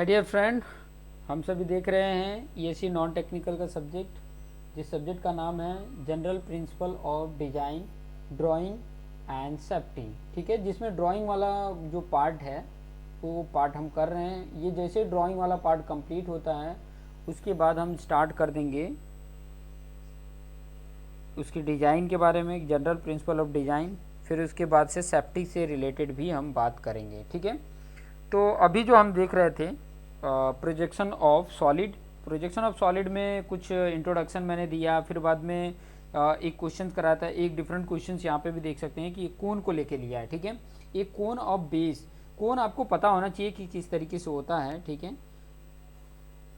Dear friend, हम सभी देख रहे हैं ईएससी नॉन टेक्निकल का सब्जेक्ट, जिस सब्जेक्ट का नाम है general principle of design, drawing and safety. ठीक है, जिसमें ड्राइंग वाला जो पार्ट है वो पार्ट हम कर रहे हैं। ये जैसे ड्राइंग वाला पार्ट कंप्लीट होता है उसके बाद हम स्टार्ट कर देंगे उसकी डिज़ाइन के बारे में, जनरल प्रिंसिपल ऑफ डिज़ाइन। फिर उसके बाद से सेफ्टी से रिलेटेड भी हम बात करेंगे। ठीक है, तो अभी जो हम देख रहे थे projection of solid. Projection of solid में कुछ इंट्रोडक्शन मैंने दिया, फिर बाद में एक क्वेश्चन कराया था। एक डिफरेंट क्वेश्चन यहाँ पे भी देख सकते हैं कि कोन को लेके लिया है। ठीक है, एक कोन ऑफ बेस। कोन आपको पता होना चाहिए कि किस तरीके से होता है। ठीक है,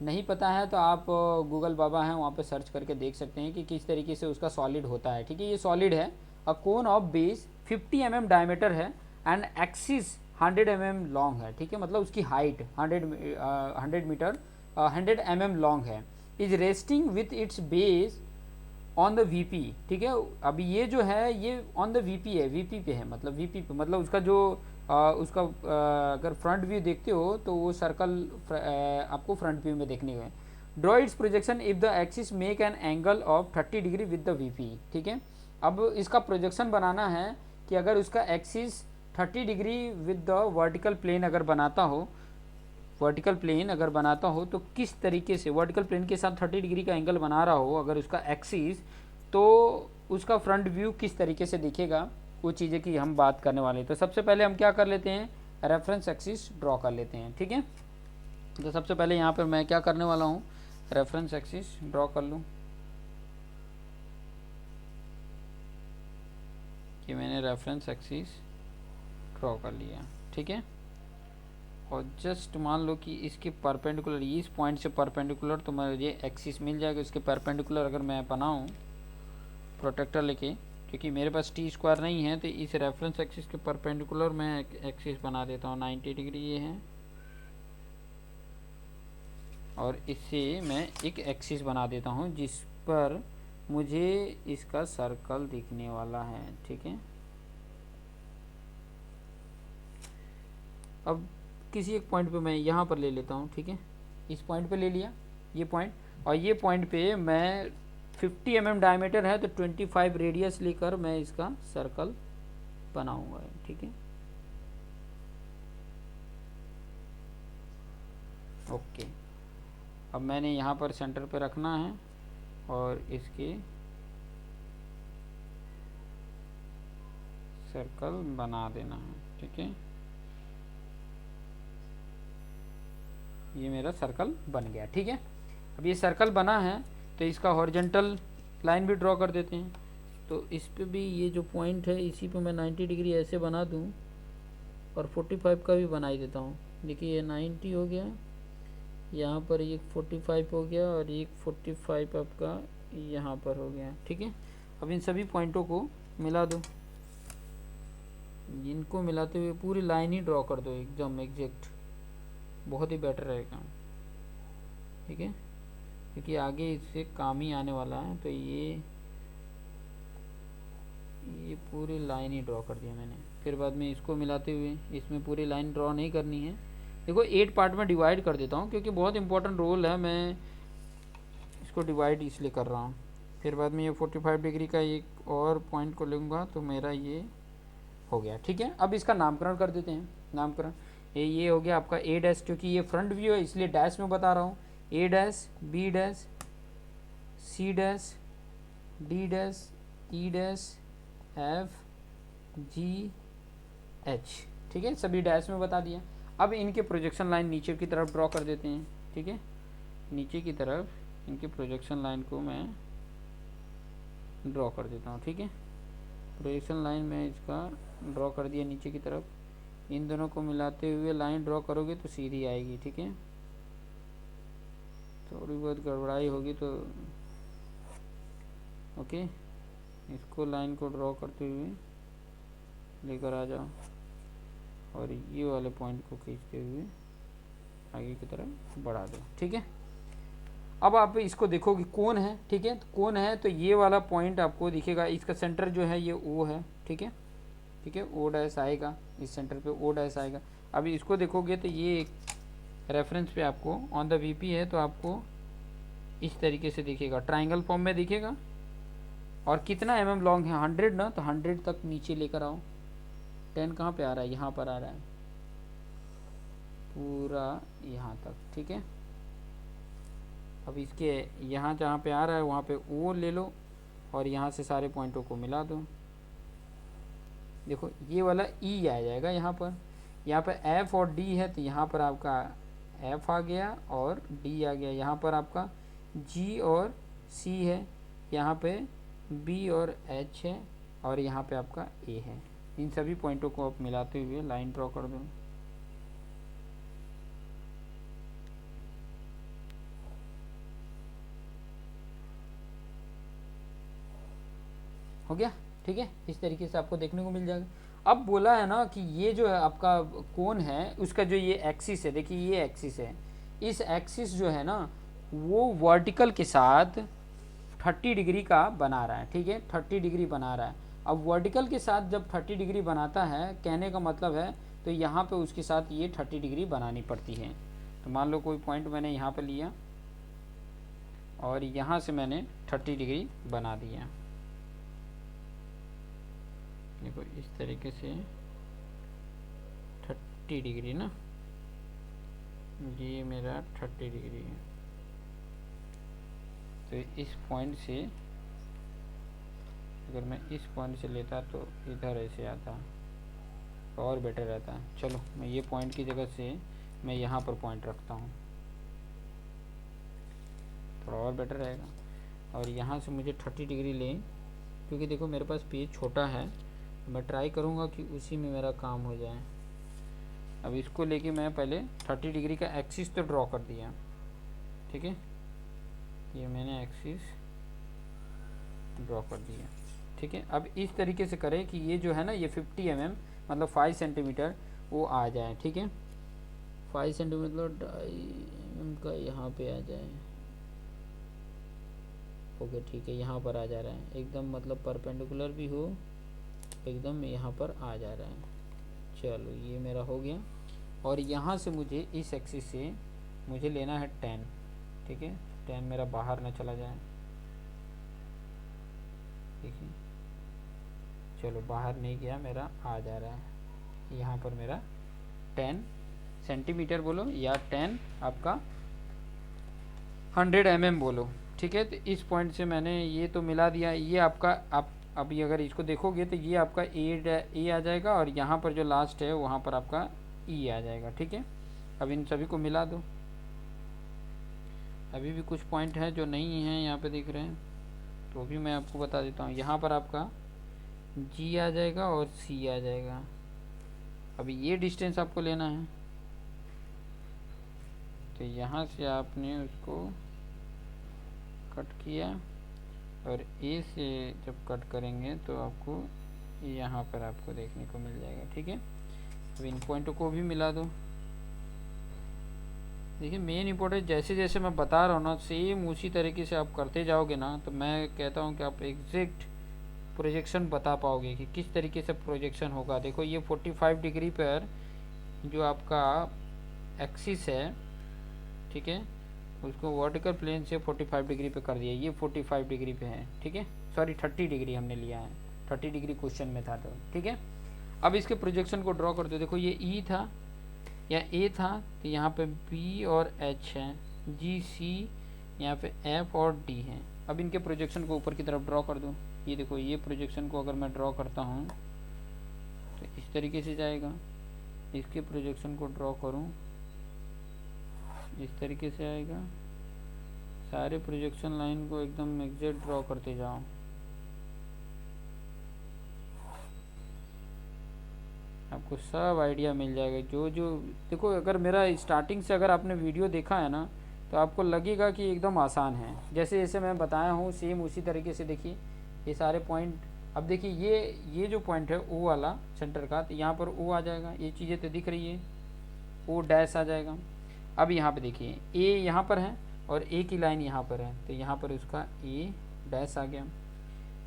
नहीं पता है तो आप गूगल बाबा हैं वहाँ पे सर्च करके देख सकते हैं कि किस तरीके से उसका सॉलिड होता है। ठीक है, ये सॉलिड है। A cone of base 50 mm diameter है एंड एक्सिस 100 mm लॉन्ग है। ठीक है, मतलब उसकी हाइट 100 मीटर 100 mm लॉन्ग है। Is resting with its base on the VP. ठीक है, अभी ये जो है ये ऑन द वीपी है, वीपी पे है, मतलब वीपी पे, मतलब उसका जो उसका अगर फ्रंट व्यू देखते हो तो वो सर्कल आपको फ्रंट व्यू में देखने हुए। Draw it's projection if the axis make an angle of 30 degree with the VP. ठीक है, अब इसका प्रोजेक्शन बनाना है कि अगर उसका axis 30 degree with the vertical plane अगर बनाता हो, वर्टिकल प्लेन अगर बनाता हो तो किस तरीके से वर्टिकल प्लेन के साथ 30 डिग्री का एंगल बना रहा हो अगर उसका एक्सिस, तो उसका फ्रंट व्यू किस तरीके से दिखेगा, वो चीज़ें की हम बात करने वाले हैं। तो सबसे पहले हम क्या कर लेते हैं, रेफरेंस एक्सिस ड्रॉ कर लेते हैं। ठीक है, तो सबसे पहले यहाँ पर मैं क्या करने वाला हूँ, रेफरेंस एक्सिस ड्रॉ कर लूँ। कि मैंने रेफरेंस एक्सिस ड्रॉ कर लिया। ठीक है, और जस्ट मान लो कि इसके परपेंडिकुलर, इस पॉइंट से परपेंडिकुलर तो मुझे एक्सिस मिल जाएगा। इसके परपेंडिकुलर अगर मैं बनाऊँ प्रोटेक्टर लेके, क्योंकि मेरे पास टी स्क्वायर नहीं है, तो इस रेफरेंस एक्सिस के परपेंडिकुलर मैं एक्सिस बना देता हूँ। 90 डिग्री ये है, और इससे मैं एक एक्सिस बना देता हूँ जिस पर मुझे इसका सर्कल दिखने वाला है। ठीक है, अब किसी एक पॉइंट पे मैं यहाँ पर ले लेता हूँ। ठीक है, इस पॉइंट पे ले लिया ये पॉइंट, और ये पॉइंट पे मैं 50 mm डायमीटर है तो 25 रेडियस लेकर मैं इसका सर्कल बनाऊंगा। ठीक है, ओके। अब मैंने यहाँ पर सेंटर पे रखना है और इसके सर्कल बना देना है। ठीक है, ये मेरा सर्कल बन गया। ठीक है, अब ये सर्कल बना है तो इसका हॉरिजॉन्टल लाइन भी ड्रॉ कर देते हैं। तो इस पे भी ये जो पॉइंट है इसी पे मैं 90 डिग्री ऐसे बना दूँ और 45 का भी बना ही देता हूँ। देखिए ये 90 हो गया, यहाँ पर एक 45 हो गया और एक 45 आपका यहाँ पर हो गया। ठीक है, अब इन सभी पॉइंटों को मिला दो, इनको मिलाते हुए पूरी लाइन ही ड्रॉ कर दो एकदम एग्जैक्ट, बहुत ही बेटर रहेगा। ठीक है, क्योंकि आगे इससे काम ही आने वाला है। तो ये पूरी लाइन ही ड्रॉ कर दिया मैंने। फिर बाद में इसको मिलाते हुए इसमें पूरी लाइन ड्रॉ नहीं करनी है। देखो 8 पार्ट में डिवाइड कर देता हूँ क्योंकि बहुत इंपॉर्टेंट रोल है, मैं इसको डिवाइड इसलिए कर रहा हूँ। फिर बाद में ये 45 डिग्री का एक और पॉइंट को लूँगा तो मेरा ये हो गया। ठीक है, अब इसका नामकरण कर देते हैं। नामकरण ये हो गया आपका ए डैश, क्योंकि ये फ्रंट व्यू है इसलिए डैश में बता रहा हूँ। A dash, B dash, C dash, D dash, E dash, F, G, H. ठीक है, सभी डैश में बता दिया। अब इनके प्रोजेक्शन लाइन नीचे की तरफ ड्रॉ कर देते हैं। ठीक है, नीचे की तरफ इनके प्रोजेक्शन लाइन को मैं ड्रॉ कर देता हूँ। ठीक है, प्रोजेक्शन लाइन में इसका ड्रॉ कर दिया नीचे की तरफ। इन दोनों को मिलाते हुए लाइन ड्रॉ करोगे तो सीधी आएगी। ठीक है, थोड़ी बहुत गड़बड़ाई होगी तो ओके, इसको लाइन को ड्रॉ करते हुए लेकर आ जाओ और ये वाले पॉइंट को खींचते हुए आगे की तरफ बढ़ा दो। ठीक है, अब आप इसको देखोगे कोन है। ठीक है, तो कोन है तो ये वाला पॉइंट आपको दिखेगा, इसका सेंटर जो है ये ओ है। ठीक है, ठीक है, ओ डैश आएगा, इस सेंटर पे ओ डैश आएगा। अब इसको देखोगे तो ये रेफरेंस पे आपको ऑन द वीपी है तो आपको इस तरीके से दिखेगा, ट्राइंगल फॉर्म में दिखेगा। और कितना एमएम लॉन्ग है, 100 ना, तो 100 तक नीचे लेकर आओ। 10 कहाँ पे आ रहा है, यहाँ पर आ रहा है पूरा यहाँ तक, ठीक है। अब इसके यहाँ जहाँ पे आ रहा है वहाँ पे ओ ले लो और यहाँ से सारे पॉइंटों को मिला दो। देखो ये वाला ई आ जाएगा यहाँ पर एफ और डी है तो यहाँ पर आपका एफ आ गया और डी आ गया। यहाँ पर आपका जी और सी है, यहाँ पे बी और एच है और यहाँ पे आपका ए है। इन सभी पॉइंटों को आप मिलाते हुए लाइन ड्रॉ कर दो। हो गया, ठीक है। इस तरीके से आपको देखने को मिल जाएगा। अब बोला है ना कि ये जो है आपका कोन है उसका जो ये एक्सिस है, देखिए ये एक्सिस है, इस एक्सिस जो है ना वो वर्टिकल के साथ 30 डिग्री का बना रहा है, ठीक है, 30 डिग्री बना रहा है। अब वर्टिकल के साथ जब 30 डिग्री बनाता है, कहने का मतलब है तो यहाँ पे उसके साथ ये 30 डिग्री बनानी पड़ती है। तो मान लो कोई पॉइंट मैंने यहाँ पे लिया और यहाँ से मैंने 30 डिग्री बना दिया। देखो इस तरीके से 30 डिग्री ना, ये मेरा 30 डिग्री है। तो इस पॉइंट से अगर मैं इस पॉइंट से लेता तो इधर ऐसे आता और बेटर रहता। चलो मैं ये पॉइंट की जगह से मैं यहाँ पर पॉइंट रखता हूँ, थोड़ा और बेटर रहेगा। और यहाँ से मुझे 30 डिग्री लें, क्योंकि देखो मेरे पास पेज छोटा है, मैं ट्राई करूँगा कि उसी में मेरा काम हो जाए। अब इसको लेके मैं पहले 30 डिग्री का एक्सिस तो ड्रॉ कर दिया, ठीक है, ये मैंने एक्सिस ड्रॉ कर दिया, ठीक है। अब इस तरीके से करें कि ये जो है ना ये 50 mm मतलब 5 सेंटीमीटर वो आ जाए, ठीक है। 5 सेंटीमीटर मतलब 2.5 mm का यहाँ पे आ जाए। ओके ठीक है, यहाँ पर आ जा रहा है एकदम, मतलब परपेंडिकुलर भी हो, एकदम यहाँ पर आ जा रहा है। चलो ये मेरा हो गया। और यहाँ से मुझे इस एक्सिस से मुझे लेना है 10, ठीक है, 10 मेरा बाहर ना चला जाए, देखिए चलो बाहर नहीं गया, मेरा आ जा रहा है। यहाँ पर मेरा 10 सेंटीमीटर बोलो या 10 आपका 100 mm बोलो, ठीक है। तो इस पॉइंट से मैंने ये तो मिला दिया। ये आपका आप अभी अगर इसको देखोगे तो ये आपका ए आ जाएगा और यहाँ पर जो लास्ट है वहाँ पर आपका ई आ जाएगा, ठीक है। अब इन सभी को मिला दो। अभी भी कुछ पॉइंट है जो नहीं है यहाँ पे दिख रहे हैं, तो भी मैं आपको बता देता हूँ। यहाँ पर आपका जी आ जाएगा और सी आ जाएगा। अभी ये डिस्टेंस आपको लेना है, तो यहाँ से आपने उसको कट किया और ए से जब कट करेंगे तो आपको यहाँ पर आपको देखने को मिल जाएगा, ठीक है। अब इन पॉइंटों को भी मिला दो। देखिए मेन इम्पोर्टेंट जैसे जैसे मैं बता रहा हूँ ना, सेम उसी तरीके से आप करते जाओगे ना, तो मैं कहता हूँ कि आप एग्जैक्ट प्रोजेक्शन बता पाओगे कि किस तरीके से प्रोजेक्शन होगा। देखो ये 45 डिग्री पर जो आपका एक्सिस है, ठीक है, उसको वर्टिकल प्लेन से 45 डिग्री पे कर दिया, ये 45 डिग्री पे है, ठीक है, सॉरी 30 डिग्री हमने लिया है, 30 डिग्री क्वेश्चन में था, तो ठीक है। अब इसके प्रोजेक्शन को ड्रॉ कर दो। देखो ये ई था या ए था, तो यहाँ पे बी और एच है, जी सी यहाँ पे एफ और डी है। अब इनके प्रोजेक्शन को ऊपर की तरफ ड्रॉ कर दो। ये देखो ये प्रोजेक्शन को अगर मैं ड्रॉ करता हूँ तो इस तरीके से जाएगा। इसके प्रोजेक्शन को ड्रॉ करूँ इस तरीके से आएगा। सारे प्रोजेक्शन लाइन को एकदम एग्जैक्ट ड्रॉ करते जाओ। आपको सब आइडिया मिल जाएगा। जो जो देखो, अगर मेरा स्टार्टिंग से अगर आपने वीडियो देखा है ना तो आपको लगेगा कि एकदम आसान है। जैसे जैसे मैं बताया हूँ सेम उसी तरीके से देखिए ये सारे पॉइंट। अब देखिए ये जो पॉइंट है ओ वाला सेंटर का, तो यहाँ पर ओ आ जाएगा, ये चीज़ें तो दिख रही है, ओ डैश आ जाएगा। अब यहाँ पे देखिए ए यहाँ पर है और ए की लाइन यहाँ पर है, तो यहाँ पर उसका ए डैश आ गया।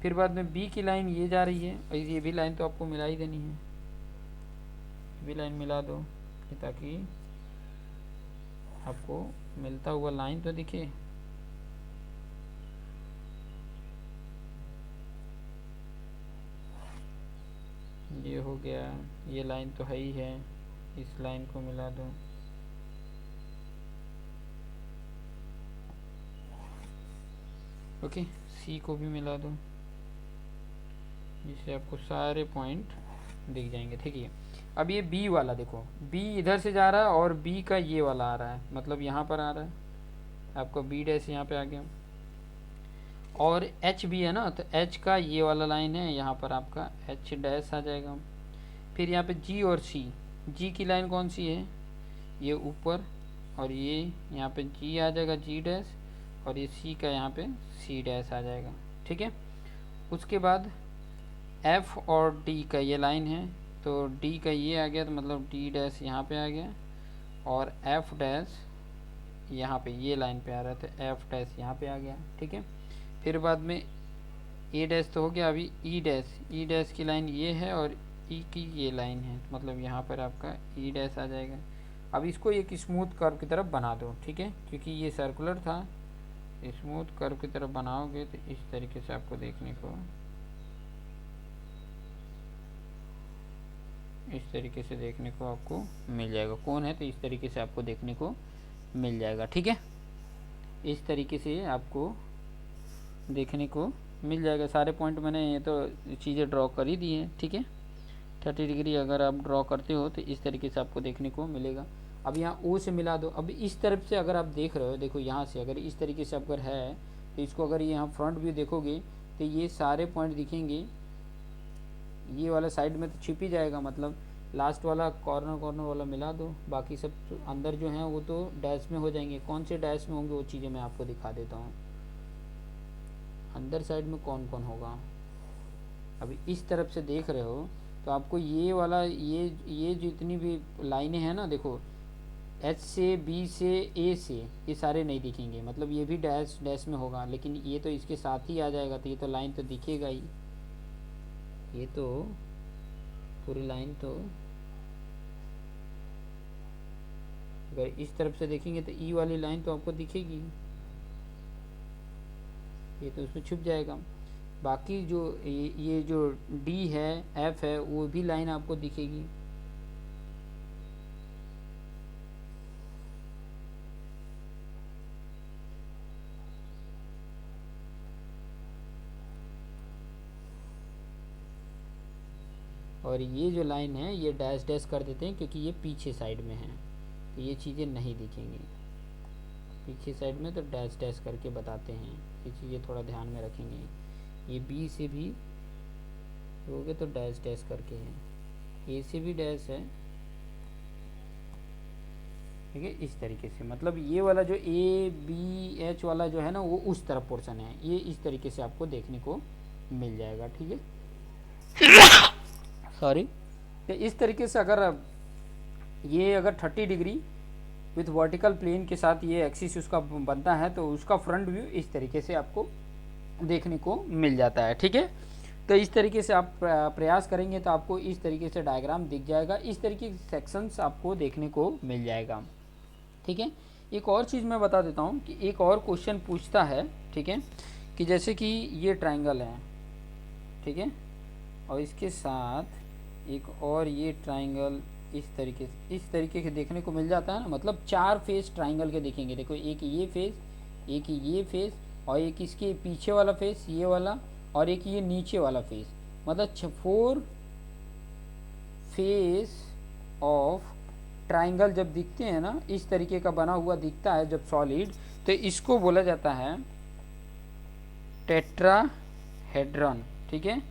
फिर बाद में बी की लाइन ये जा रही है और ये भी लाइन तो आपको मिला ही देनी है, भी लाइन मिला दो ताकि आपको मिलता हुआ लाइन तो दिखे, ये हो गया, ये लाइन तो है ही है, इस लाइन को मिला दो, ओके, सी को भी मिला दो, जिससे आपको सारे पॉइंट दिख जाएंगे। ठीक है, अब ये बी वाला देखो, बी इधर से जा रहा है और बी का ये वाला आ रहा है, मतलब यहाँ पर आ रहा है आपको बी डैश, यहाँ पे आ गया, और एच भी है ना, तो एच का ये वाला लाइन है, यहाँ पर आपका एच डैश आ जाएगा। फिर यहाँ पे जी और सी, जी की लाइन कौन सी है, ये ऊपर, और ये यहाँ पे जी आ जाएगा जी डैश, और ये सी का यहाँ पे सी डैश आ जाएगा। ठीक है, उसके बाद एफ और डी का ये लाइन है, तो डी का ये आ गया, तो मतलब डी डैश यहाँ पे आ गया, और एफ डैश यहाँ पे ये लाइन पे आ रहा है, तो एफ डैश यहाँ पे आ गया। ठीक है, फिर बाद में ए डैश तो हो गया, अभी ई डैश की लाइन ये है, और ई की ये लाइन है, मतलब यहाँ पर आपका ई डैश आ जाएगा। अब इसको एक स्मूथ कर्व की तरफ बना दो। ठीक है, क्योंकि ये सर्कुलर था, स्मूथ कर्व की तरफ बनाओगे तो इस तरीके से आपको देखने को, इस तरीके से देखने को आपको मिल जाएगा। कौन है, तो इस तरीके से आपको देखने को मिल जाएगा। ठीक है, इस तरीके से आपको देखने को मिल जाएगा। सारे पॉइंट मैंने ये तो चीज़ें ड्रॉ कर ही दी हैं। ठीक है, 30 डिग्री अगर आप ड्रॉ करते हो तो इस तरीके से आपको देखने को मिलेगा। अब यहाँ ओ से मिला दो। अब इस तरफ से अगर आप देख रहे हो, देखो यहाँ से अगर इस तरीके से अगर है, तो इसको अगर यहाँ फ्रंट व्यू देखोगे तो ये सारे पॉइंट दिखेंगे, ये वाला साइड में तो छिप ही जाएगा, मतलब लास्ट वाला कॉर्नर वाला मिला दो, बाकी सब अंदर जो हैं वो तो डैश में हो जाएंगे। कौन से डैश में होंगे वो चीज़ें मैं आपको दिखा देता हूँ, अंदर साइड में कौन कौन होगा। अभी इस तरफ से देख रहे हो तो आपको ये वाला, ये जितनी भी लाइनें हैं ना, देखो एच से, बी से, ए से, ये सारे नहीं दिखेंगे, मतलब ये भी डैश डैश में होगा, लेकिन ये तो इसके साथ ही आ जाएगा, तो ये तो लाइन तो दिखेगा ही, ये तो पूरी लाइन तो अगर इस तरफ से देखेंगे तो ई वाली लाइन तो आपको दिखेगी, ये तो उसमें छुप जाएगा। बाकी जो ये जो डी है, एफ है, वो भी लाइन आपको दिखेगी। और ये जो लाइन है ये डैश डैश कर देते हैं, क्योंकि ये पीछे साइड में है, तो ये चीज़ें नहीं दिखेंगी। पीछे साइड में तो डैश डैश करके बताते हैं, ये चीज़ें थोड़ा ध्यान में रखेंगे। ये बी से भी हो गए तो डैश डैश करके है, ए से भी डैश है। ठीक है, इस तरीके से, मतलब ये वाला जो ए बी एच वाला जो है ना, वो उस तरफ पोर्शन है, ये इस तरीके से आपको देखने को मिल जाएगा। ठीक है, सॉरी, तो इस तरीके से अगर ये अगर 30 डिग्री विथ वर्टिकल प्लेन के साथ ये एक्सिस उसका बनता है, तो उसका फ्रंट व्यू इस तरीके से आपको देखने को मिल जाता है। ठीक है, तो इस तरीके से आप प्रयास करेंगे तो आपको इस तरीके से डायग्राम दिख जाएगा, इस तरीके के सेक्शंस आपको देखने को मिल जाएगा। ठीक है, एक और चीज़ मैं बता देता हूँ कि एक और क्वेश्चन पूछता है, ठीक है, कि जैसे कि ये ट्रायंगल है, ठीक है, और इसके साथ एक और ये ट्रायंगल इस तरीके से देखने को मिल जाता है ना, मतलब 4 फेस ट्रायंगल के दिखेंगे। देखो, एक ये फेस, एक ये फेस, और एक इसके पीछे वाला फेस ये वाला, और एक ये नीचे वाला फेस, मतलब 4 फेस ऑफ ट्रायंगल जब दिखते हैं ना, इस तरीके का बना हुआ दिखता है जब सॉलिड, तो इसको बोला जाता है टेट्राहेड्रॉन। ठीक है,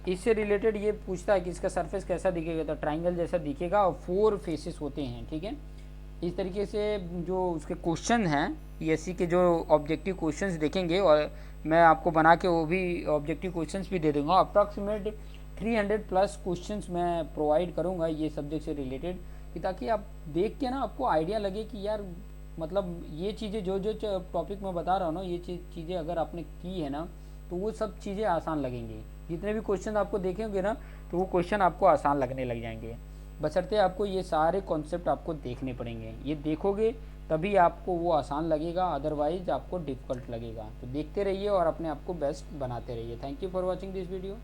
इससे रिलेटेड ये पूछता है कि इसका सरफेस कैसा दिखेगा, तो ट्रायंगल जैसा दिखेगा और 4 फेसेस होते हैं। ठीक है, इस तरीके से जो उसके क्वेश्चन हैं, पीएससी के जो ऑब्जेक्टिव क्वेश्चंस देखेंगे, और मैं आपको बना के वो भी ऑब्जेक्टिव क्वेश्चंस भी दे दूंगा। अप्रॉक्सीमेट 300 प्लस क्वेश्चंस मैं प्रोवाइड करूंगा ये सब्जेक्ट से रिलेटेड, कि ताकि आप देख के ना आपको आइडिया लगे कि यार, मतलब ये चीज़ें जो जो टॉपिक मैं बता रहा हूँ ना, ये चीज़ें अगर आपने की है ना, तो वो सब चीज़ें आसान लगेंगी। जितने भी क्वेश्चन आपको देखेंगे ना, तो वो क्वेश्चन आपको आसान लगने लग जाएंगे। बशर्ते आपको ये सारे कॉन्सेप्ट आपको देखने पड़ेंगे, ये देखोगे तभी आपको वो आसान लगेगा, अदरवाइज आपको डिफ़िकल्ट लगेगा। तो देखते रहिए और अपने आप को बेस्ट बनाते रहिए। Thank you for watching this video.